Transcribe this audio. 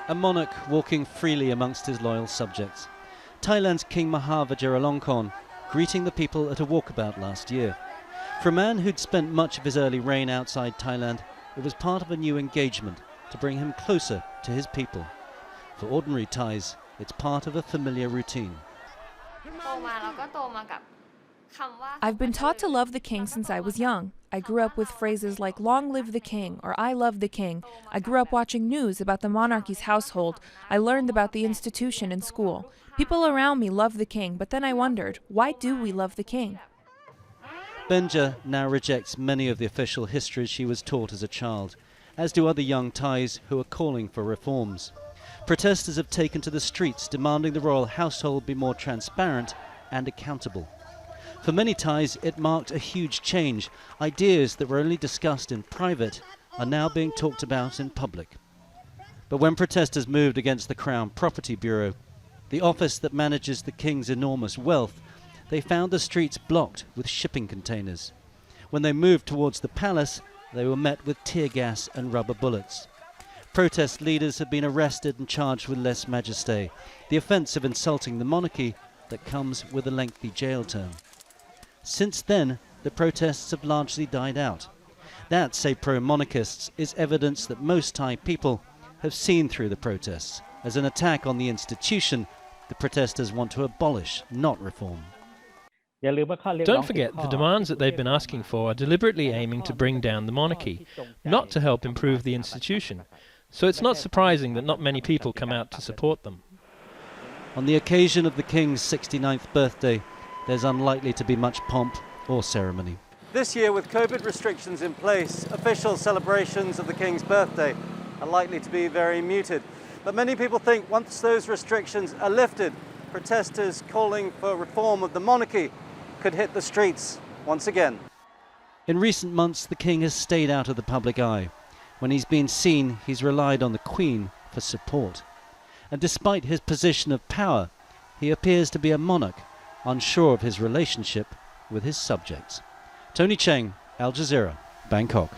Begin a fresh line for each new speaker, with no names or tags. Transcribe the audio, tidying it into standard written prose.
A monarch walking freely amongst his loyal subjects. Thailand's King Maha Vajiralongkorn greeting the people at a walkabout last year. For a man who'd spent much of his early reign outside Thailand, it was part of a new engagement to bring him closer to his people. For ordinary Thais, it's part of a familiar routine.
I've been taught to love the king since I was young. I grew up with phrases like "Long live the king" or "I love the king." I grew up watching news about the monarchy's household. I learned about the institution in school. People around me love the king, but then I wondered, why do we love the king?
BENJA now rejects many of the official histories she was taught as a child, as do other young Thais who are calling for reforms. Protesters have taken to the streets demanding the royal household be more transparent and accountable. For many Thais, it marked a huge change. Ideas that were only discussed in private are now being talked about in public. But when protesters moved against the Crown Property Bureau, the office that manages the king's enormous wealth, they found the streets blocked with shipping containers. When they moved towards the palace, they were met with tear gas and rubber bullets. Protest leaders have been arrested and charged with lèse majesté, the offence of insulting the monarchy that comes with a lengthy jail term. Since then, the protests have largely died out. That, say pro-monarchists, is evidence that most Thai people have seen through the protests as an attack on the institution the protesters want to abolish, not reform.
Don't forget, the demands that they've been asking for are deliberately aiming to bring down the monarchy, not to help improve the institution. So it's not surprising that not many people come out to support them.
On the occasion of the King's 69th birthday, there's unlikely to be much pomp or ceremony. This year, with COVID restrictions in place, official celebrations of the King's birthday are likely to be very muted. But many people think once those restrictions are lifted, protesters calling for reform of the monarchy could hit the streets once again. In recent months, the King has stayed out of the public eye. When he's been seen, he's relied on the Queen for support. And despite his position of power, he appears to be a monarch, unsure of his relationship with his subjects. Cheng, Al Jazeera, Bangkok.